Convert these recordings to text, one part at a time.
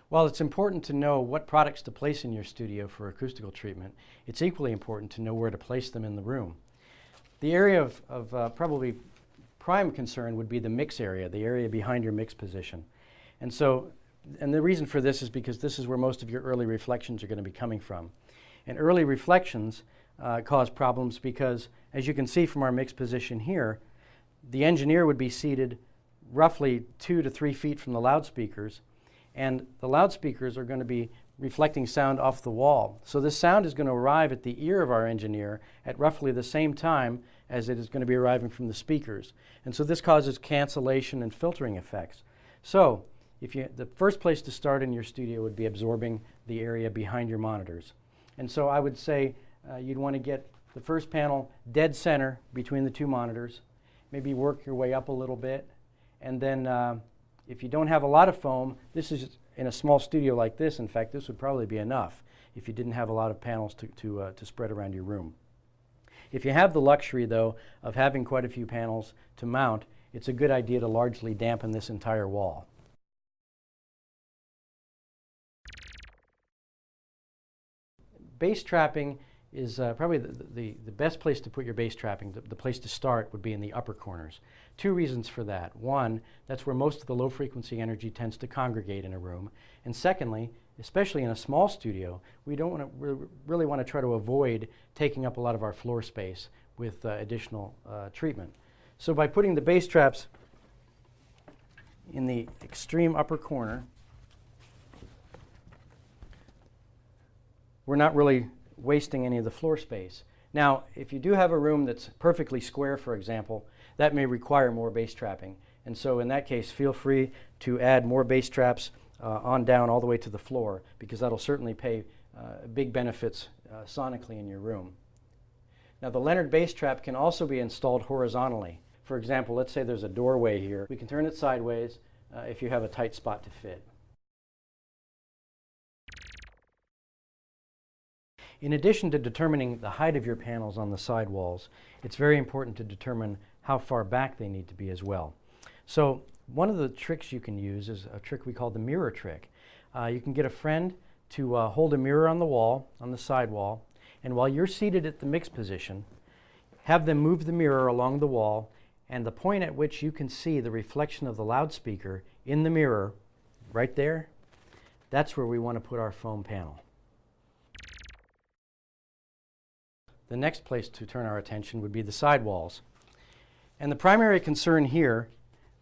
While it's important to know what products to place in your studio for acoustical treatment, it's equally important to know where to place them in the room. The area of probably prime concern would be the mix area, the area behind your mix position. And the reason for this is because this is where most of your early reflections are going to be coming from. And early reflections cause problems because, as you can see from our mix position here, the engineer would be seated roughly 2 to 3 feet from the loudspeakers, and the loudspeakers are going to be reflecting sound off the wall. So this sound is going to arrive at the ear of our engineer at roughly the same time as it is going to be arriving from the speakers. And so this causes cancellation and filtering effects. So the first place to start in your studio would be absorbing the area behind your monitors. And so I would say you'd want to get the first panel dead center between the two monitors, maybe work your way up a little bit, and then if you don't have a lot of foam, this is in a small studio like this. In fact, this would probably be enough if you didn't have a lot of panels to spread around your room. If you have the luxury, though, of having quite a few panels to mount, it's a good idea to largely dampen this entire wall. Bass trapping is probably the best place to put your bass trapping. The place to start would be in the upper corners. Two reasons for that. One, that's where most of the low frequency energy tends to congregate in a room. And secondly, especially in a small studio, we don't really want to try to avoid taking up a lot of our floor space with additional treatment. So by putting the bass traps in the extreme upper corner, we're not really wasting any of the floor space. Now, if you do have a room that's perfectly square, for example, that may require more bass trapping. And so in that case, feel free to add more bass traps on down all the way to the floor, because that'll certainly pay big benefits sonically in your room. Now, the Leonard bass trap can also be installed horizontally. For example, let's say there's a doorway here. We can turn it sideways if you have a tight spot to fit. In addition to determining the height of your panels on the side walls, it's very important to determine how far back they need to be as well. So one of the tricks you can use is a trick we call the mirror trick. You can get a friend to hold a mirror on the wall, on the side wall, and while you're seated at the mix position, have them move the mirror along the wall, and the point at which you can see the reflection of the loudspeaker in the mirror, right there, that's where we want to put our foam panel. The next place to turn our attention would be the sidewalls. And the primary concern here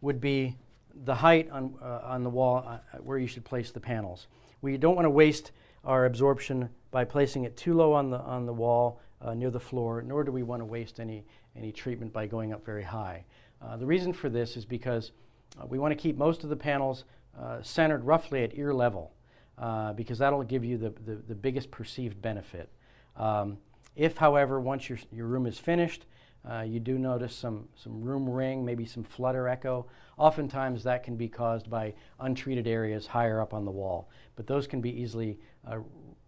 would be the height on the wall where you should place the panels. We don't want to waste our absorption by placing it too low on the wall near the floor, nor do we want to waste any treatment by going up very high. The reason for this is because we want to keep most of the panels centered roughly at ear level, because that'll give you the biggest perceived benefit. If, however, once your room is finished, you do notice some room ring, maybe some flutter echo, oftentimes that can be caused by untreated areas higher up on the wall. But those can be easily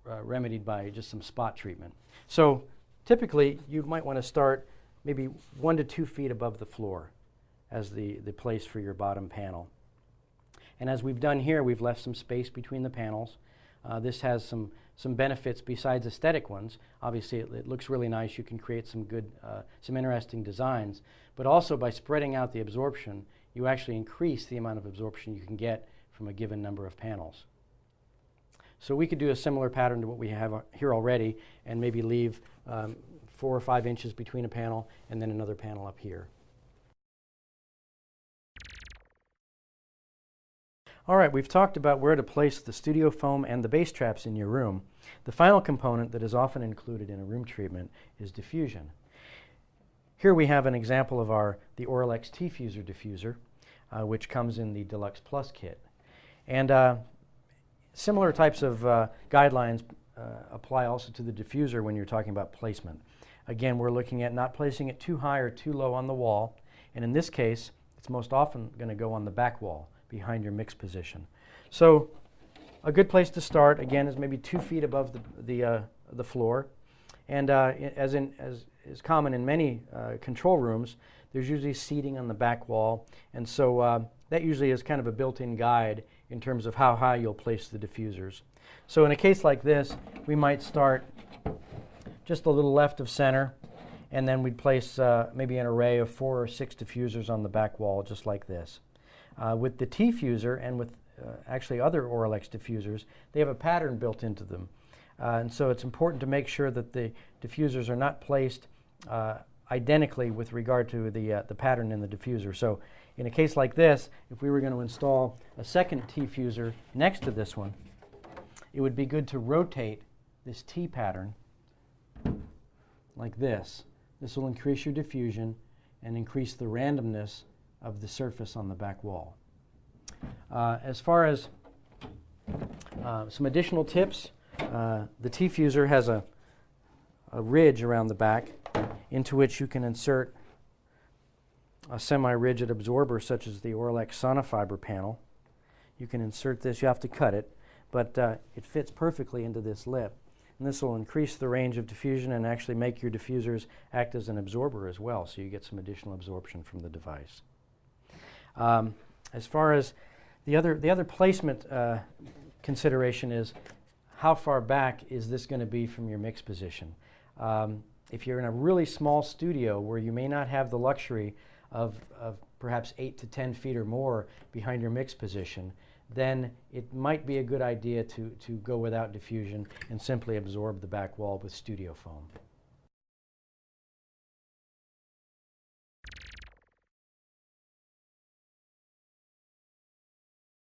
remedied by just some spot treatment. So typically, you might want to start maybe 1 to 2 feet above the floor as the place for your bottom panel. And as we've done here, we've left some space between the panels. This has some benefits besides aesthetic ones. Obviously, it looks really nice. You can create some interesting designs. But also, by spreading out the absorption, you actually increase the amount of absorption you can get from a given number of panels. So we could do a similar pattern to what we have here already, and maybe leave 4 or 5 inches between a panel and then another panel up here. All right, we've talked about where to place the studio foam and the bass traps in your room. The final component that is often included in a room treatment is diffusion. Here we have an example of the Auralex T-Fuser diffuser, which comes in the Deluxe Plus kit. And similar types of guidelines apply also to the diffuser when you're talking about placement. Again, we're looking at not placing it too high or too low on the wall, and in this case, it's most often going to go on the back wall behind your mix position. So a good place to start, again, is maybe 2 feet above the floor. And as is common in many control rooms, there's usually seating on the back wall. And so that usually is kind of a built-in guide in terms of how high you'll place the diffusers. So in a case like this, we might start just a little left of center, and then we'd place maybe an array of 4 or 6 diffusers on the back wall, just like this. With the T-fuser and with actually other Auralex diffusers, they have a pattern built into them. And so it's important to make sure that the diffusers are not placed identically with regard to the pattern in the diffuser. So in a case like this, if we were going to install a second T-fuser next to this one, it would be good to rotate this T pattern like this. This will increase your diffusion and increase the randomness of the surface on the back wall. As far as some additional tips, the T-fuser has a ridge around the back into which you can insert a semi-rigid absorber such as the Auralex Sonofiber panel. You can insert this, you have to cut it, but it fits perfectly into this lip. And this will increase the range of diffusion and actually make your diffusers act as an absorber as well, so you get some additional absorption from the device. As far as the other placement consideration is, how far back is this going to be from your mix position? If you're in a really small studio where you may not have the luxury of perhaps 8 to 10 feet or more behind your mix position, then it might be a good idea to go without diffusion and simply absorb the back wall with studio foam.